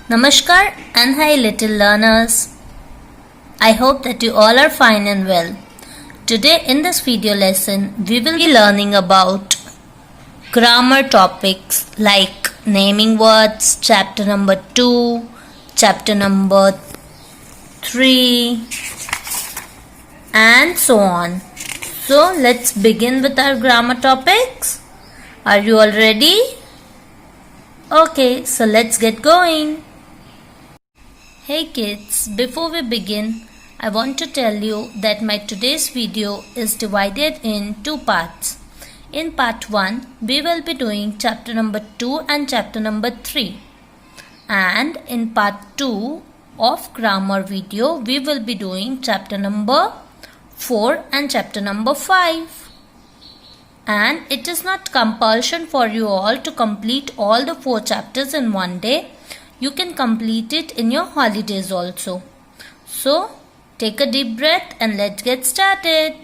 Namaskar and hi little learners. I hope that you all are fine and well. Today in this video lesson we will be learning about grammar topics like naming words, chapter number 2, chapter number 3 and so on. So let's begin with our grammar topics. Are you all ready? Okay, so let's get going. Hey kids, before we begin, I want to tell you that my today's video is divided in two parts. In part 1, we will be doing chapter number 2 and chapter number 3. And in part 2 of grammar video, we will be doing chapter number 4 and chapter number 5. And it is not compulsion for you all to complete all the 4 chapters in one day. You can complete it in your holidays also. So, take a deep breath and let's get started.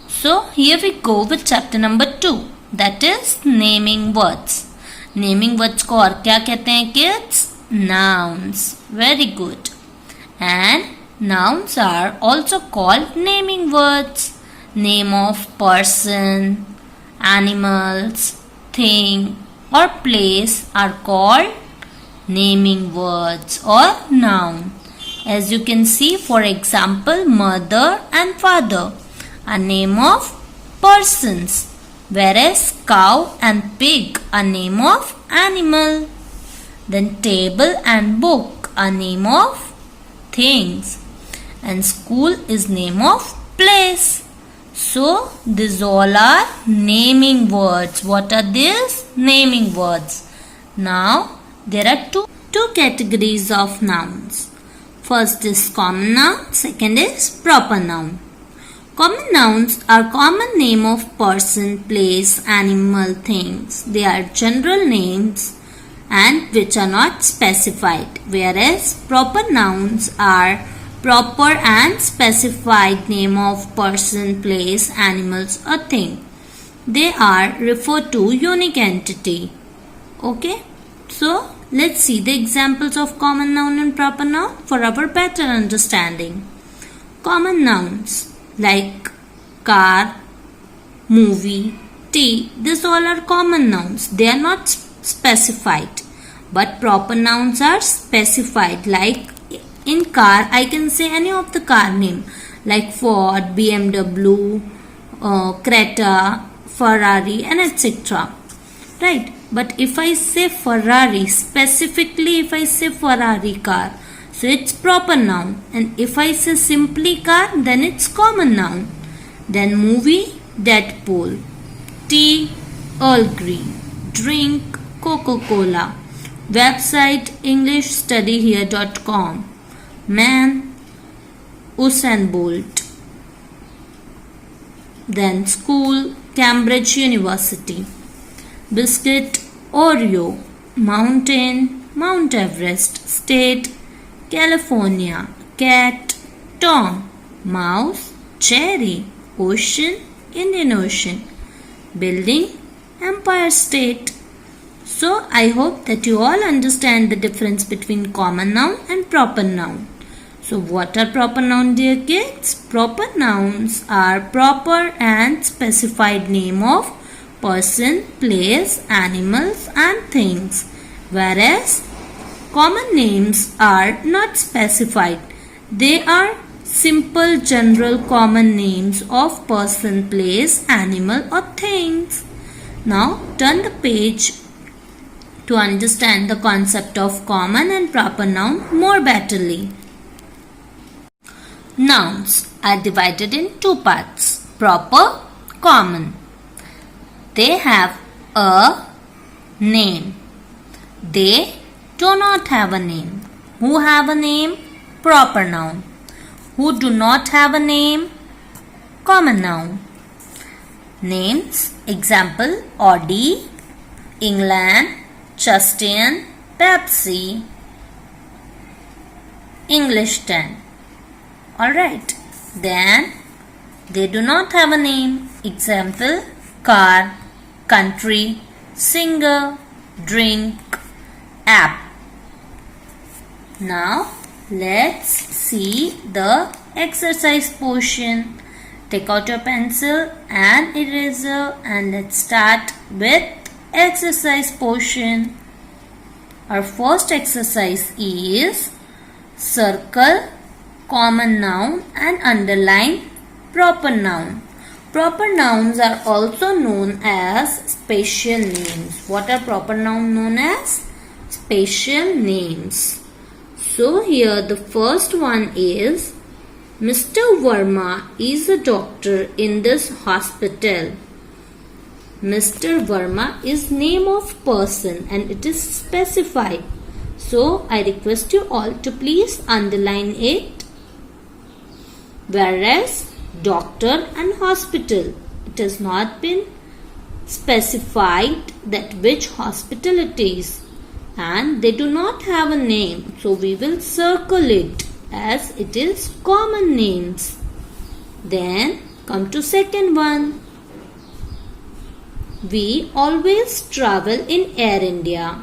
So, here we go with chapter number 2. That is naming words. Naming words को और क्या कहते हैं kids? Nouns. Very good. And nouns are also called naming words. Name of person, animals, thing or place are called naming words or noun. As you can see, for example, mother and father are name of persons, whereas cow and pig are name of animal. Then table and book are name of things, and school is name of place. So these all are naming words. What are these? Naming words. Now there are two categories of nouns. First is common noun, second is proper noun. Common nouns are common name of person, place, animal, things. They are general names and which are not specified, whereas proper nouns are proper and specified name of person, place, animals or thing. They are referred to unique entity. Okay? So, let's see the examples of common noun and proper noun for our better understanding. Common nouns like car, movie, tea, these all are common nouns. They are not specified. But proper nouns are specified. Like in car, I can say any of the car name like Ford, BMW, Creta, Ferrari and etc. Right? But if I say Ferrari, specifically if I say Ferrari car, so it's proper noun. And if I say simply car, then it's common noun. Then movie, Deadpool. Tea, Earl Grey. Drink, Coca-Cola. Website, EnglishStudyHere.com. Man, Usain Bolt. Then school, Cambridge University. Biscuit, Oreo. Mountain, Mount Everest. State, California. Cat, Tom. Mouse, Cherry. Ocean, Indian Ocean. Building, Empire State. So, I hope that you all understand the difference between common noun and proper noun. So, what are proper nouns, dear kids? Proper nouns are proper and specified name of person, place, animals and things, whereas common names are not specified. They are simple general common names of person, place, animal or things. Now turn the page to understand the concept of common and proper noun more betterly. Nouns are divided in two parts, proper, common. They have a name. They do not have a name. Who have a name? Proper noun. Who do not have a name? Common noun. Names, example, Audi, England, Justin, Pepsi, English 10. Alright. Then, they do not have a name. Example, car, country, singer, drink, app. Now let's see the exercise portion. Take out your pencil and eraser and let's start with exercise portion. Our first exercise is circle common noun and underline proper noun. Proper nouns are also known as special names. What are proper nouns known as? Special names. So here the first one is Mr. Verma is a doctor in this hospital. Mr. Verma is name of person and it is specified. So I request you all to please underline it. Whereas doctor and hospital, it has not been specified that which hospital it is. And they do not have a name, so we will circle it as it is common names. Then come to second one. We always travel in Air India.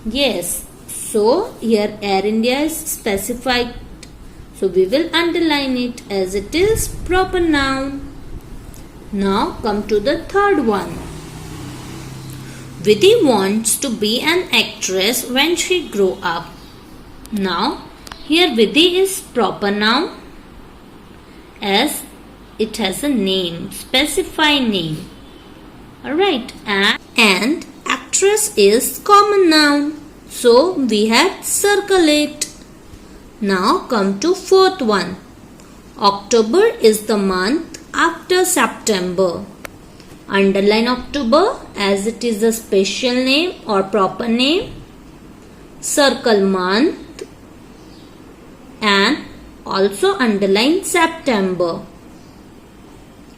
Yes, so here Air India is specified, so we will underline it as it is proper noun. Now come to the third one. Vidhi wants to be an actress when she grow up. Now, here Vidhi is proper noun as it has a name, specified name. Alright, and actress is common noun. So, we had circle it. Now, come to fourth one. October is the month after September. Underline October as it is a special name or proper name. Circle month and also underline September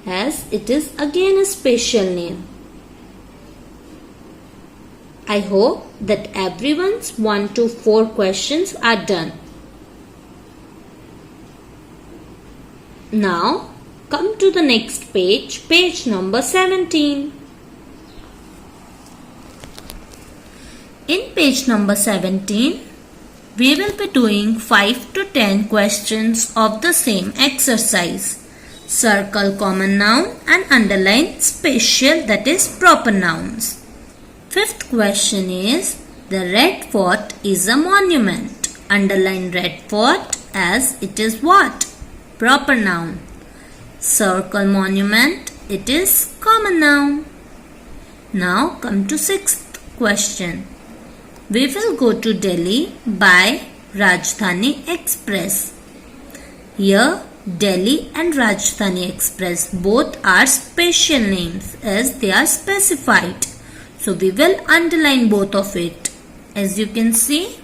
as it is again a special name. I hope that everyone's 1 to 4 questions are done. Now come to the next page, page number 17. In page number 17, we will be doing 5 to 10 questions of the same exercise. Circle common noun and underline special, that is proper nouns. Fifth question is, the Red Fort is a monument. Underline Red Fort as it is what? Proper noun. Circle monument, it is common noun. Now come to sixth question. We will go to Delhi by Rajdhani Express. Here Delhi and Rajdhani Express both are special names as they are specified. So we will underline both of it. As you can see,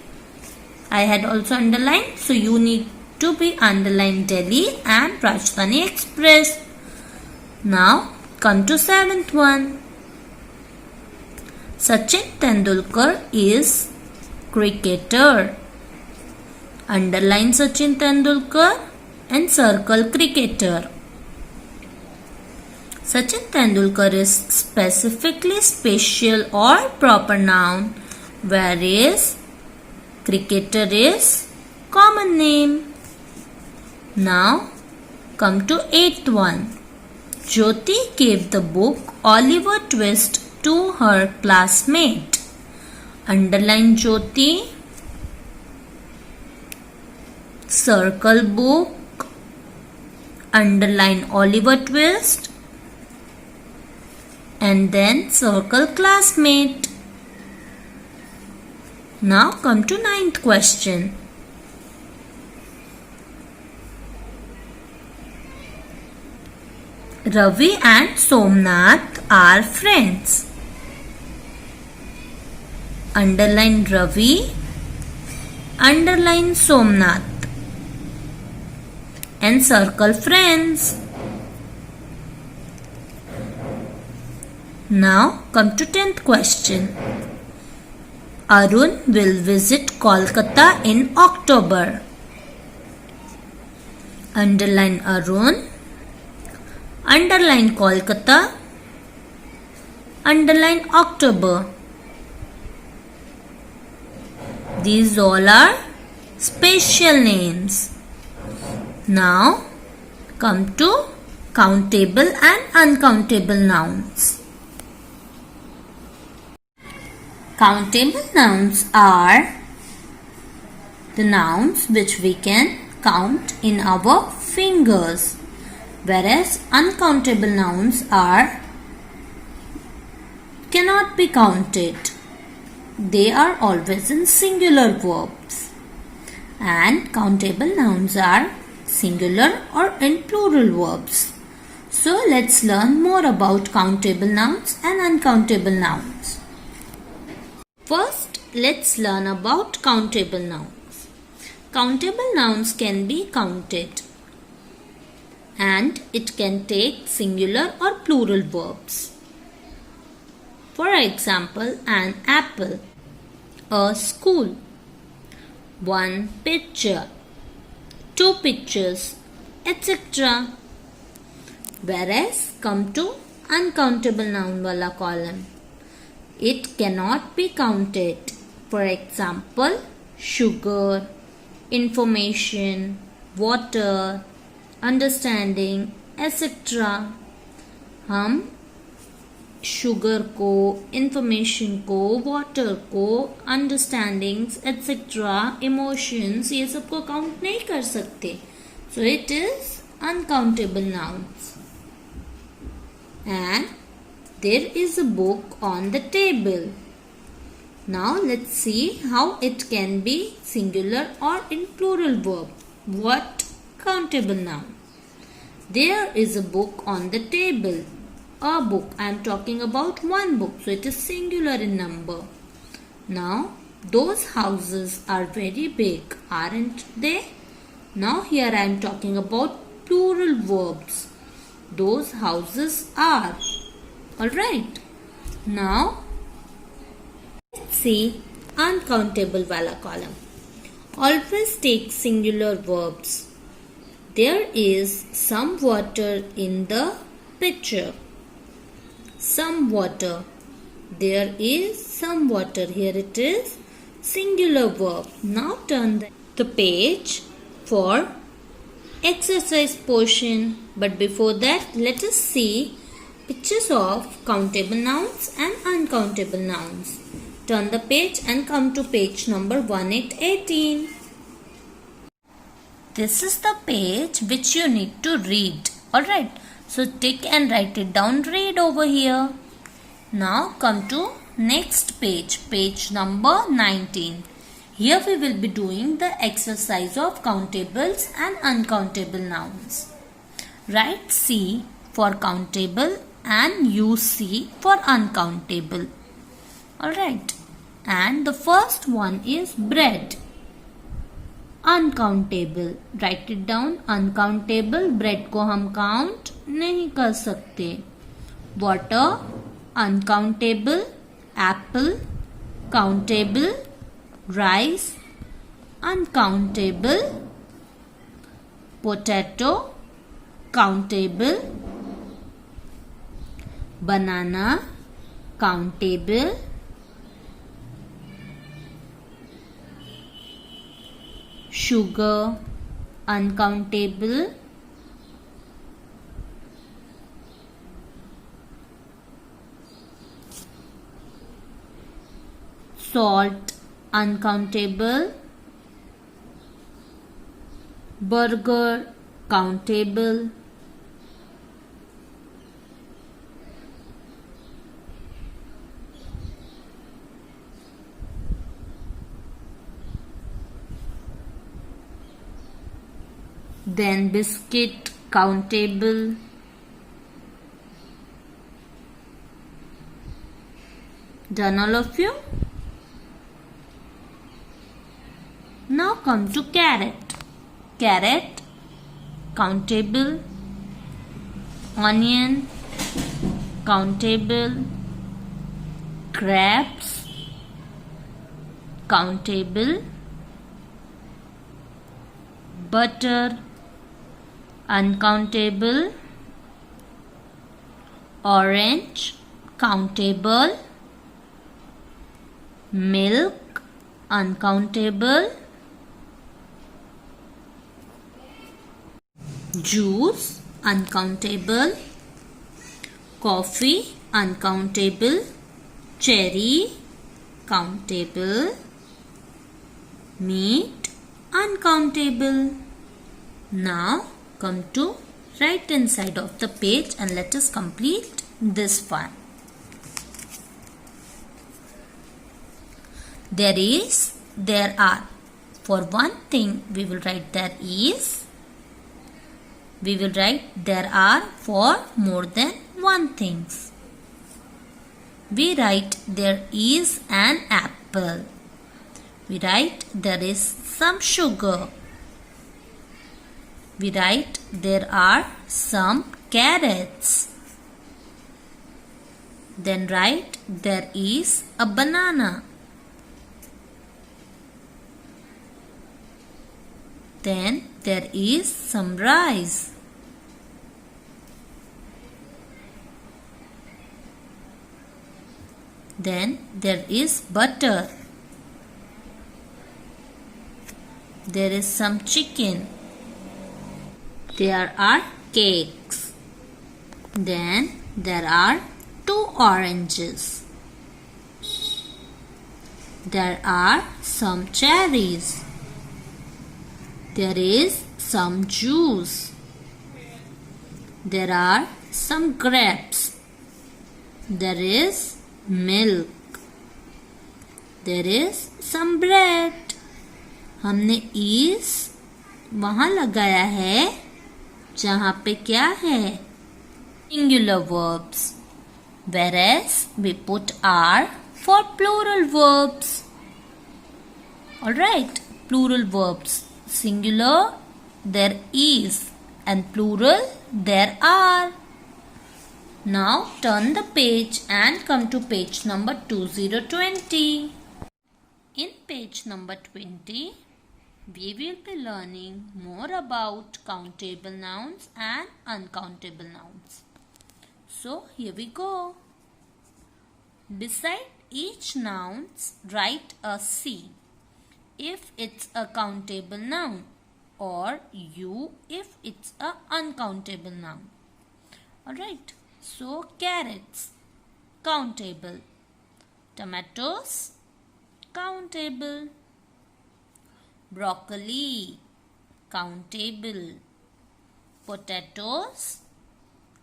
I had also underlined, so you need to be underlined Delhi and Rajdhani Express. Now come to seventh one. Sachin Tendulkar is cricketer. Underline Sachin Tendulkar and circle cricketer. Sachin Tendulkar is specifically special or proper noun, whereas cricketer is common name. Now come to eighth one. Jyoti gave the book Oliver Twist to her classmate. Underline Jyoti, circle book, underline Oliver Twist and then circle classmate. Now come to ninth question. Ravi and Somnath are friends. Underline Ravi, underline Somnath and circle friends. Now come to 10th question. Arun will visit Kolkata in October. Underline Arun, underline Kolkata, underline October. These all are special names. Now come to countable and uncountable nouns. Countable nouns are the nouns which we can count in our fingers, whereas uncountable nouns cannot be counted. They are always in singular verbs, and countable nouns are singular or in plural verbs. So let's learn more about countable nouns and uncountable nouns. First, let's learn about countable nouns. Countable nouns can be counted, and it can take singular or plural verbs. For example, an apple, a school, one picture, two pictures, etc. Whereas come to uncountable noun wala column, it cannot be counted. For example, sugar, information, water, understanding, etc. हम sugar को, information को, water को, understandings etcetera, emotions, ये सबको count नहीं कर सकते. So it is uncountable nouns. And there is a book on the table. Now let's see how it can be singular or in plural verb. What countable noun? There is a book on the table. A book. I am talking about one book, so it is singular in number. Now, those houses are very big, aren't they? Now, here I am talking about plural verbs. Those houses are. Alright. Now, let's see uncountable wala column. Always take singular verbs. There is some water in the pitcher. Some water. There is some water. Here it is singular verb. Now turn the page for exercise portion. But before that, let us see pictures of countable nouns and uncountable nouns. Turn the page and come to page number 1818. This is the page which you need to read. Alright. So tick and write it down. Read over here. Now come to next page. Page number 19. Here we will be doing the exercise of countables and uncountable nouns. Write C for countable and use C for uncountable. Alright. And the first one is bread. Uncountable. Write it down. Uncountable. Bread को हम count नहीं कर सकते. Water. Uncountable. Apple. Countable. Rice. Uncountable. Potato. Countable. Banana. Countable. Sugar, uncountable. Salt, uncountable. Burger, countable. Then biscuit, countable. Done all of you? Now come to carrot. Carrot, countable. Onion, countable. Crabs, countable. Butter, uncountable. Orange, countable. Milk, uncountable. juice, uncountable, coffee, uncountable, cherry, countable, meat, uncountable. Now come to right hand side of the page and let us complete this one. There is, there are. For one thing we will write there is. We will write there are for more than one things. We write there is an apple. We write there is some sugar. We write there are some carrots. Then write there is a banana. Then there is some rice. Then there is butter. There is some chicken. There are cakes. Then there are 2 oranges. There are some cherries. There is some juice. There are some grapes. There is milk. There is some bread. हमने is वहां लगाया है जहां पे क्या है singular verbs, whereas we put are for plural verbs. Alright, plural verbs. Singular there is and plural there are. Now turn the page and come to page number 2020. In page number 20, we will be learning more about countable nouns and uncountable nouns. So here we go. Beside each noun, write a C if it's a countable noun, or U if it's a uncountable noun. Alright. So, carrots, countable. Tomatoes, countable. Broccoli, countable. Potatoes,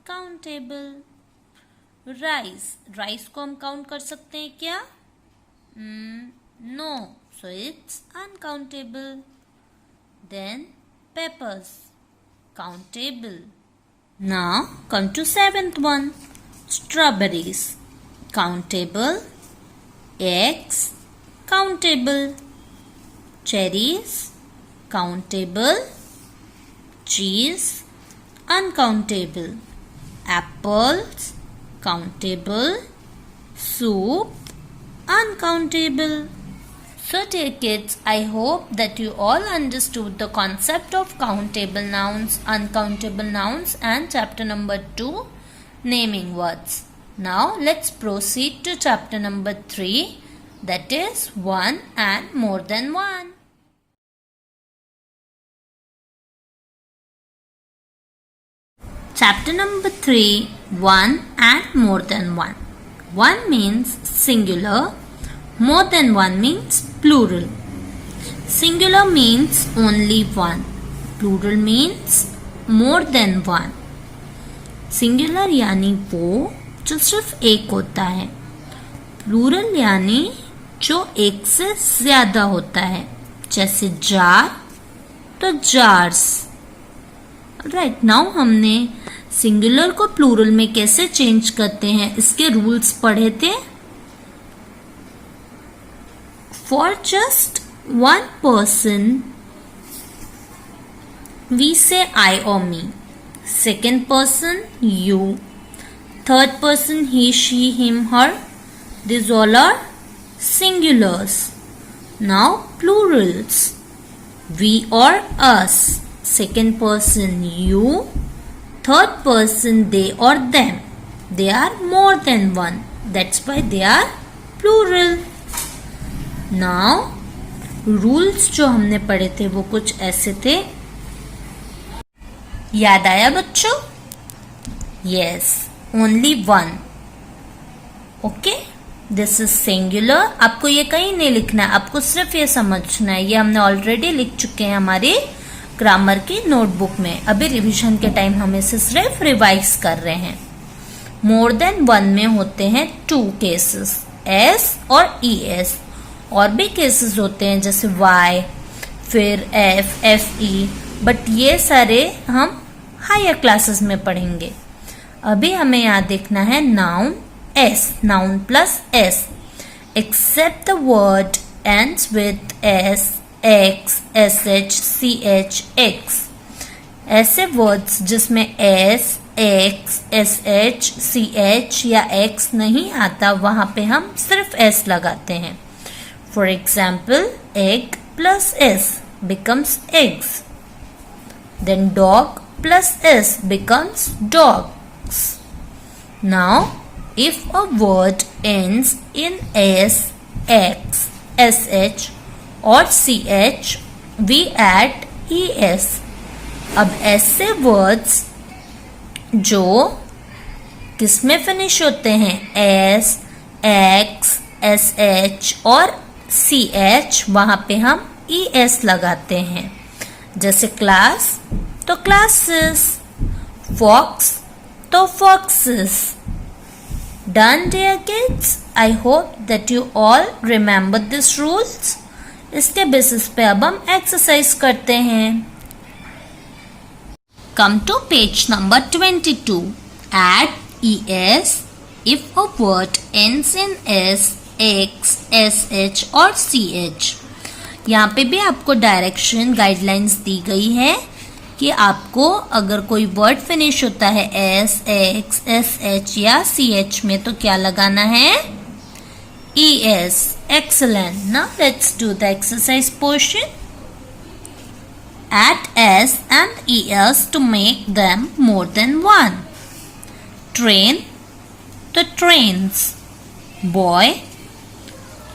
countable. Rice, rice को हम count कर सकते हैं क्या? No, so it's uncountable. Then peppers, countable. Now come to 7th one. Strawberries, countable. Eggs, countable. Cherries, countable. Cheese, uncountable. Apples, countable. Soup, uncountable. So dear kids, I hope that you all understood the concept of countable nouns, uncountable nouns and chapter number 2, naming words. Now let's proceed to chapter number 3, that is one and more than one. Chapter number 3, one and more than one. One means singular. More than one means plural. Singular means only one. Plural means more than one. Singular यानी वो जो सिर्फ एक होता है. Plural यानी जो एक से ज्यादा होता है. जैसे jar तो jars. Right, now हमने सिंगुलर को प्लूरल में कैसे चेंज करते हैं इसके रूल्स पढ़े थे. For just one person, we say I or me. Second person, you. Third person, he, she, him, her. These all are singulars. Now plurals. We or us. Second person, you. Third person, they or them. They are more than one. That's why they are plural. Now, rules जो हमने पढ़े थे वो कुछ ऐसे थे. याद आया बच्चों? Yes, only one. Okay, this is singular. आपको ये कहीं नहीं लिखना है, आपको सिर्फ ये समझना है. ये हमने ऑलरेडी लिख चुके हैं हमारी ग्रामर की नोटबुक में. अभी रिवीजन के टाइम हम इसे सिर्फ रिवाइज कर रहे हैं. मोर देन वन में होते हैं 2 केसेस, एस और ई एस. और भी केसेस होते हैं जैसे वाई, फिर एफ, एफ ई, बट ये सारे हम हायर क्लासेस में पढ़ेंगे. अभी हमें यहाँ देखना है noun S, noun plus S. Except the word ends with S, X, S H, C H, X. ऐसे वर्ड्स जिसमें S, X, S H, C H या एक्स नहीं आता, वहां पे हम सिर्फ एस लगाते हैं. For example, egg plus S becomes eggs. Then dog plus s becomes dogs. Now, if a word ends in s, x, sh or ch, we add es. अब ऐसे words जो किसमें फिनिश होते हैं, s, x, sh और ch, वहां पे हम ES लगाते हैं. जैसे क्लास तो क्लासेस, फॉक्स तो foxes. Done dear kids? I hope that you all remember these rules. इसके बेसिस पे अब हम एक्सरसाइज करते हैं. Come to page number 22. Add ES if a word ends in S, X, SH or CH. यहाँ पे भी आपको डायरेक्शन गाइडलाइंस दी गई है कि आपको अगर कोई वर्ड फिनिश होता है एस, एक्स, एस एच या सी एच में तो क्या लगाना है, E S. Excellent. Now let's do the exercise portion. Add s and es to make them more than one. Train तो trains. Boy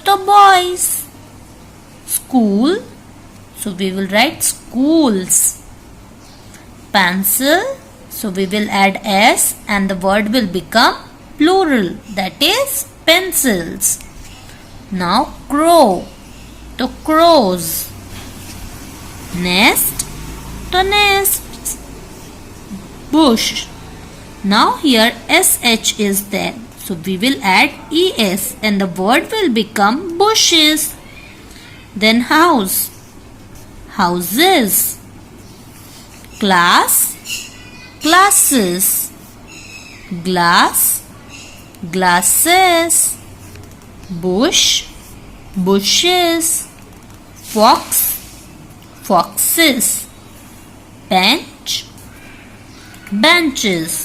तो boys. School, so we will write schools. Pencil, so we will add s and the word will become plural, that is pencils. Now crow to crows. Nest to nests. Bush, now here sh is there, so we will add es and the word will become bushes. Then house, houses. Class, classes. Glass, glasses. Bush, bushes. Fox, foxes. Bench, benches.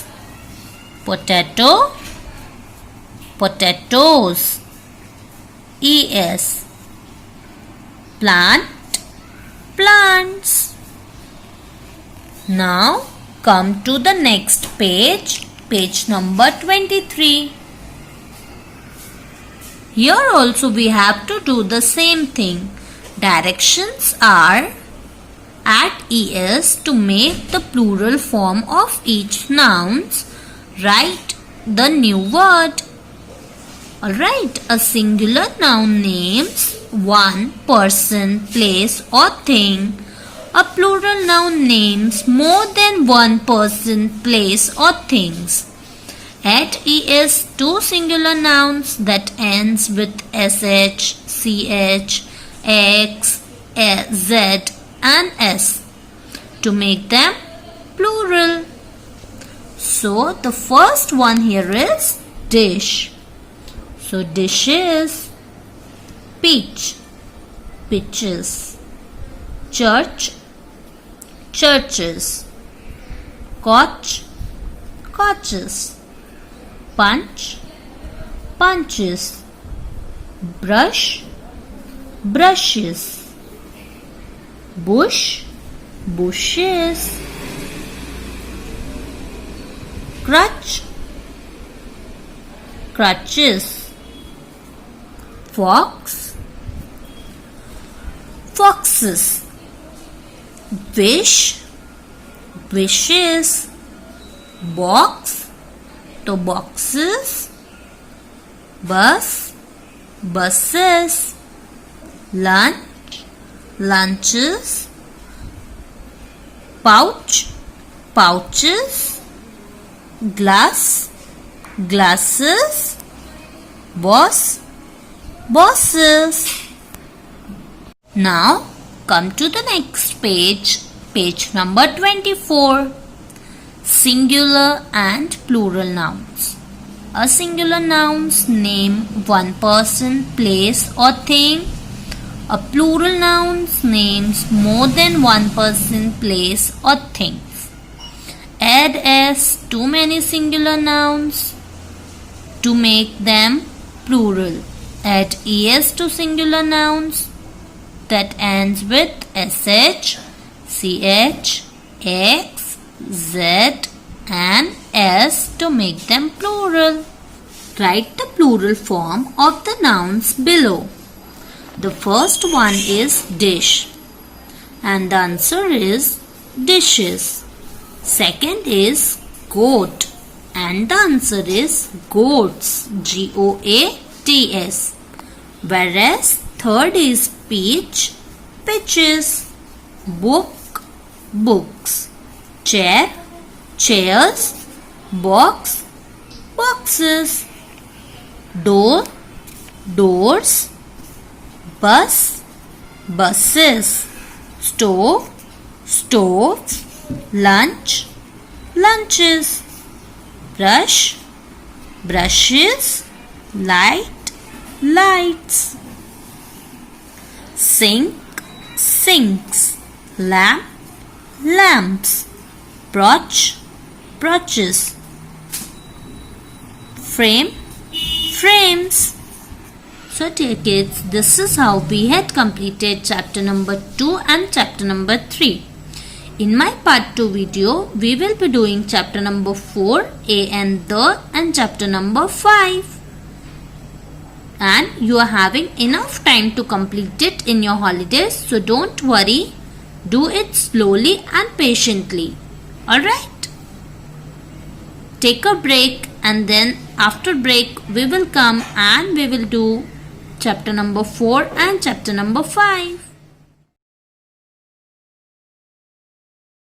Potato, potatoes. Es. Plant, plants. Now come to the next page, page number 23. Here also we have to do the same thing. Directions are: add es to make the plural form of each nouns. Write the new word. Alright, a singular noun names one person, place or thing. A plural noun names more than one person, place or things. Add es to singular nouns that ends with sh, ch, x, z and s to make them plural. So the first one here is dish. So dishes. Peach, peaches. Church, churches. Couch, couches. Punch, punches. Brush, brushes. Bush, bushes. Crutch, crutches. Fox, foxes. Wish, wishes. Box, तो boxes. Bus, buses. Lunch, lunches. Pouch, pouches. Glass, glasses. Boss, bosses. Now come to the next page, page number 24. Singular and plural nouns. A singular nouns name one person, place or thing. A plural nouns names more than one person, place or things. Add s to many singular nouns to make them plural. Add es to singular nouns that ends with sh, ch, x, z and s to make them plural. Write the plural form of the nouns below. The first one is dish and the answer is dishes. Second is goat and the answer is goats, goats. Whereas third is peach, peaches. Book, books. Chair, chairs. Box, boxes. Door, doors. Bus, buses. Stove, stoves. Lunch, lunches. Brush, brushes. Light, lights. Sink, sinks. Lamp, lamps. Brooch, brooches. Frame, frames. So dear kids, this is how we had completed chapter number 2 and chapter number 3. In my part 2 video, we will be doing chapter number 4, A and the, and chapter number 5. And you are having enough time to complete it in your holidays, so don't worry. Do it slowly and patiently. Alright? Take a break and then after break we will come and we will do chapter number 4 and chapter number 5.